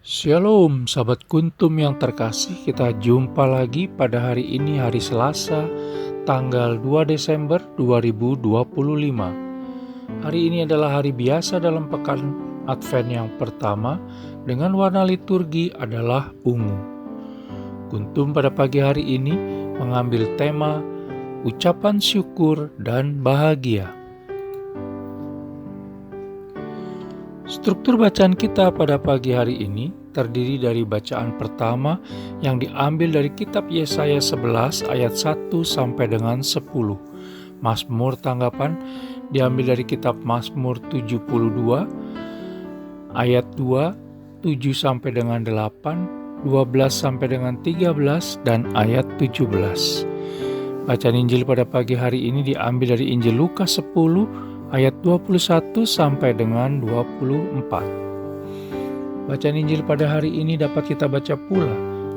Shalom sahabat kuntum yang terkasih, kita jumpa lagi pada hari ini, hari Selasa tanggal 2 Desember 2025. Hari ini adalah hari biasa dalam pekan Advent yang pertama dengan warna liturgi adalah ungu. Kuntum pada pagi hari ini mengambil tema ucapan syukur dan bahagia. Struktur bacaan kita pada pagi hari ini terdiri dari bacaan pertama yang diambil dari kitab Yesaya 11 ayat 1 sampai dengan 10. Mazmur tanggapan diambil dari kitab Mazmur 72 ayat 2, 7 sampai dengan 8, 12 sampai dengan 13 dan ayat 17. Bacaan Injil pada pagi hari ini diambil dari Injil Lukas 10 ayat 21 sampai dengan 24. Bacaan Injil pada hari ini dapat kita baca pula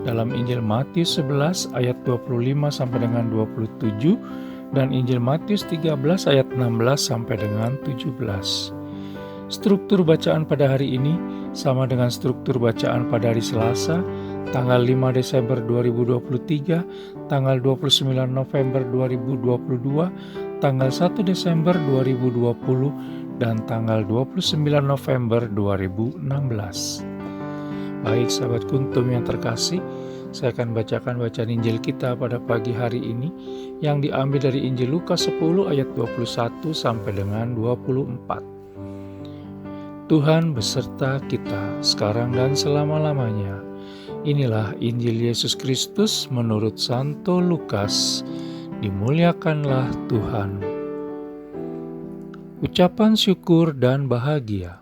dalam Injil Matius 11 ayat 25 sampai dengan 27 dan Injil Matius 13 ayat 16 sampai dengan 17. Struktur bacaan pada hari ini sama dengan struktur bacaan pada hari Selasa tanggal 5 Desember 2023, tanggal 29 November 2022, tanggal 1 Desember 2020, dan tanggal 29 November 2016. Baik sahabat kuntum yang terkasih, saya akan bacakan bacaan Injil kita pada pagi hari ini yang diambil dari Injil Lukas 10 ayat 21 sampai dengan 24. Tuhan beserta kita sekarang dan selama-lamanya. Inilah Injil Yesus Kristus menurut Santo Lukas. Dimuliakanlah Tuhan. Ucapan syukur dan bahagia.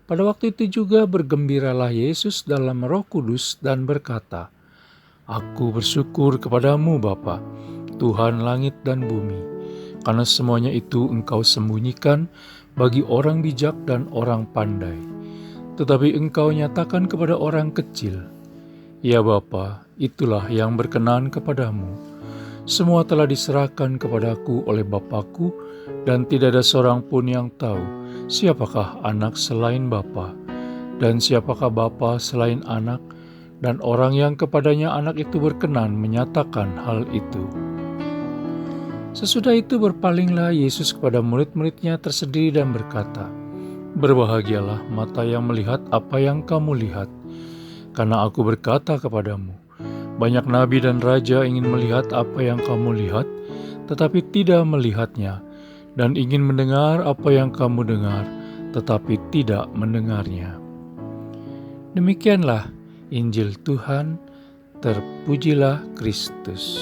Pada waktu itu juga bergembiralah Yesus dalam Roh Kudus dan berkata, "Aku bersyukur kepadamu Bapa, Tuhan langit dan bumi, karena semuanya itu Engkau sembunyikan bagi orang bijak dan orang pandai, tetapi Engkau nyatakan kepada orang kecil. Ya Bapa, itulah yang berkenan kepadamu. Semua telah diserahkan kepadaku oleh Bapakku, dan tidak ada seorang pun yang tahu siapakah anak selain Bapa, dan siapakah Bapa selain anak, dan orang yang kepadanya anak itu berkenan menyatakan hal itu." Sesudah itu berpalinglah Yesus kepada murid-muridnya tersendiri dan berkata, "Berbahagialah mata yang melihat apa yang kamu lihat, karena aku berkata kepadamu, banyak nabi dan raja ingin melihat apa yang kamu lihat, tetapi tidak melihatnya, dan ingin mendengar apa yang kamu dengar, tetapi tidak mendengarnya." Demikianlah Injil Tuhan, terpujilah Kristus.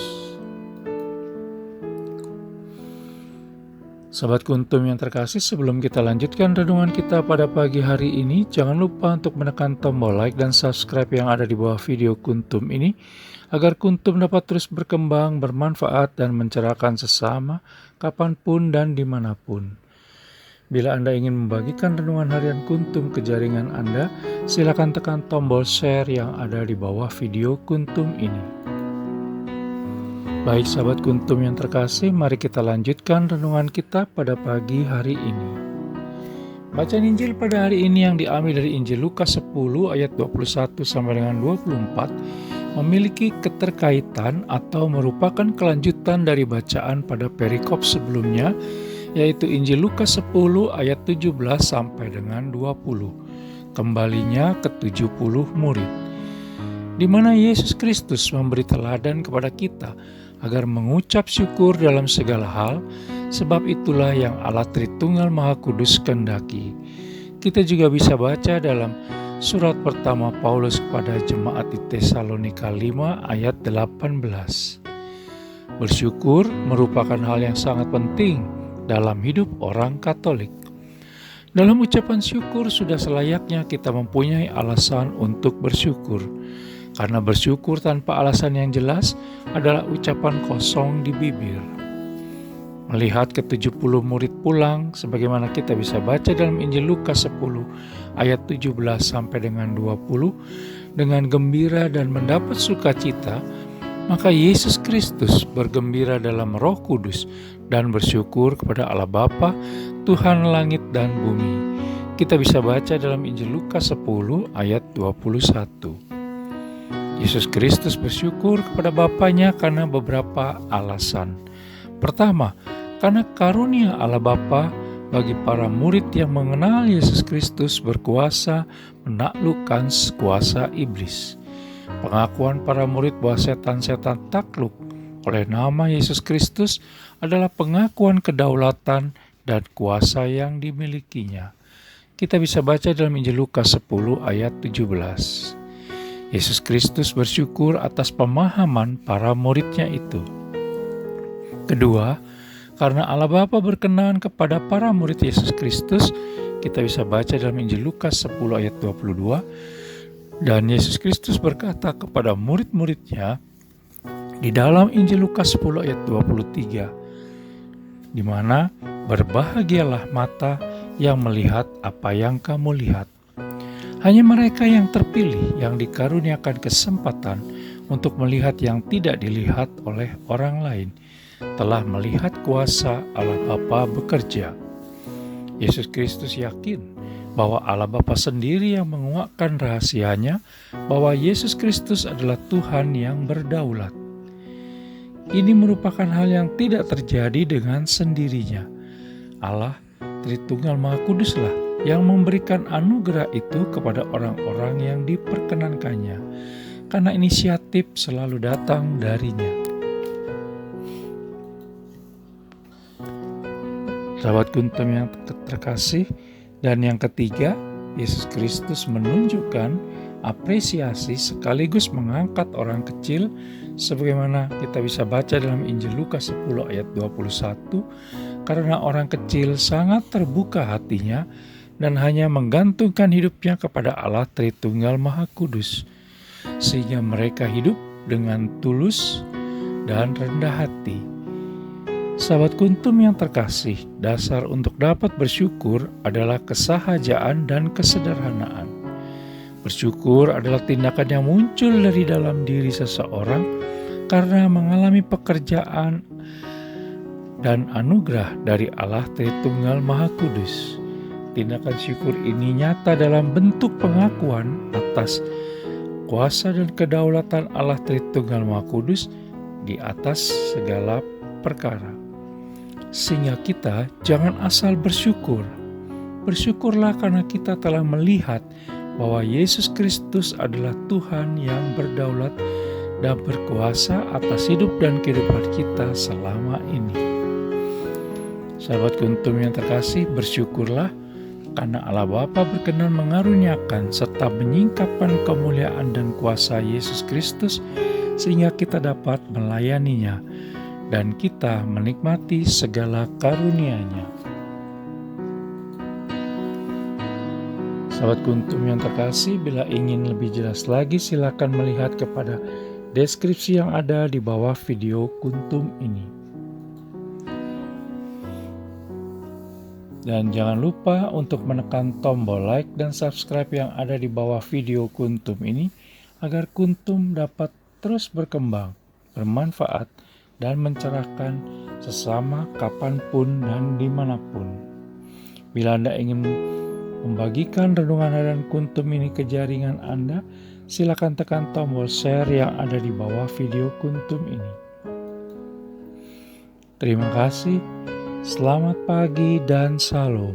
Sahabat kuntum yang terkasih, sebelum kita lanjutkan renungan kita pada pagi hari ini, jangan lupa untuk menekan tombol like dan subscribe yang ada di bawah video kuntum ini, agar kuntum dapat terus berkembang, bermanfaat, dan mencerahkan sesama, kapanpun dan dimanapun. Bila Anda ingin membagikan renungan harian kuntum ke jaringan Anda, silakan tekan tombol share yang ada di bawah video kuntum ini. Baik sahabat kuntum yang terkasih, mari kita lanjutkan renungan kita pada pagi hari ini. Bacaan Injil pada hari ini yang diambil dari Injil Lukas 10 ayat 21 sampai dengan 24 memiliki keterkaitan atau merupakan kelanjutan dari bacaan pada perikop sebelumnya, yaitu Injil Lukas 10 ayat 17 sampai dengan 20. Kembalinya ke 70 murid, di mana Yesus Kristus memberi teladan kepada kita agar mengucap syukur dalam segala hal, sebab itulah yang Allah Tritunggal Maha Kudus kehendaki. Kita juga bisa baca dalam surat pertama Paulus kepada jemaat di Tesalonika 5 ayat 18. Bersyukur merupakan hal yang sangat penting dalam hidup orang Katolik. Dalam ucapan syukur sudah selayaknya kita mempunyai alasan untuk bersyukur. Karena bersyukur tanpa alasan yang jelas adalah ucapan kosong di bibir. Melihat ke-70 murid pulang, sebagaimana kita bisa baca dalam Injil Lukas 10 ayat 17 sampai dengan 20, dengan gembira dan mendapat sukacita, maka Yesus Kristus bergembira dalam Roh Kudus dan bersyukur kepada Allah Bapa, Tuhan langit dan bumi. Kita bisa baca dalam Injil Lukas 10 ayat 21. Yesus Kristus bersyukur kepada Bapanya karena beberapa alasan. Pertama, karena karunia Allah Bapa bagi para murid yang mengenal Yesus Kristus berkuasa menaklukkan kuasa iblis. Pengakuan para murid bahwa setan-setan takluk oleh nama Yesus Kristus adalah pengakuan kedaulatan dan kuasa yang dimilikinya. Kita bisa baca dalam Injil Lukas 10 ayat 17. Yesus Kristus bersyukur atas pemahaman para muridnya itu. Kedua, karena Allah Bapa berkenan kepada para murid Yesus Kristus, kita bisa baca dalam Injil Lukas 10 ayat 22, dan Yesus Kristus berkata kepada murid-muridnya di dalam Injil Lukas 10 ayat 23, di mana berbahagialah mata yang melihat apa yang kamu lihat. Hanya mereka yang terpilih yang dikaruniakan kesempatan untuk melihat yang tidak dilihat oleh orang lain, telah melihat kuasa Allah Bapa bekerja. Yesus Kristus yakin bahwa Allah Bapa sendiri yang menguakkan rahasianya bahwa Yesus Kristus adalah Tuhan yang berdaulat. Ini merupakan hal yang tidak terjadi dengan sendirinya. Allah Tritunggal Maha Kuduslah yang memberikan anugerah itu kepada orang-orang yang diperkenankannya, karena inisiatif selalu datang darinya. Sahabat Kuntum yang terkasih, dan yang ketiga, Yesus Kristus menunjukkan apresiasi sekaligus mengangkat orang kecil, sebagaimana kita bisa baca dalam Injil Lukas 10 ayat 21, karena orang kecil sangat terbuka hatinya dan hanya menggantungkan hidupnya kepada Allah Tritunggal Maha Kudus, sehingga mereka hidup dengan tulus dan rendah hati. Sahabat Kuntum yang terkasih, dasar untuk dapat bersyukur adalah kesahajaan dan kesederhanaan. Bersyukur adalah tindakan yang muncul dari dalam diri seseorang karena mengalami pekerjaan dan anugerah dari Allah Tritunggal Maha Kudus. Tindakan syukur ini nyata dalam bentuk pengakuan atas kuasa dan kedaulatan Allah Tritunggal Maha Kudus di atas segala perkara. Sehingga kita jangan asal bersyukur. Bersyukurlah karena kita telah melihat bahwa Yesus Kristus adalah Tuhan yang berdaulat dan berkuasa atas hidup dan kehidupan kita selama ini. Sahabat Kuntum yang terkasih, bersyukurlah karena Allah Bapa berkenan mengaruniakan serta menyingkapkan kemuliaan dan kuasa Yesus Kristus sehingga kita dapat melayaninya dan kita menikmati segala karunia-Nya. Sahabat Kuntum yang terkasih, bila ingin lebih jelas lagi silakan melihat kepada deskripsi yang ada di bawah video Kuntum ini. Dan jangan lupa untuk menekan tombol like dan subscribe yang ada di bawah video Kuntum ini agar Kuntum dapat terus berkembang, bermanfaat, dan mencerahkan sesama kapanpun dan dimanapun. Bila Anda ingin membagikan renungan harian Kuntum ini ke jaringan Anda, silakan tekan tombol share yang ada di bawah video Kuntum ini. Terima kasih. Selamat pagi dan salam.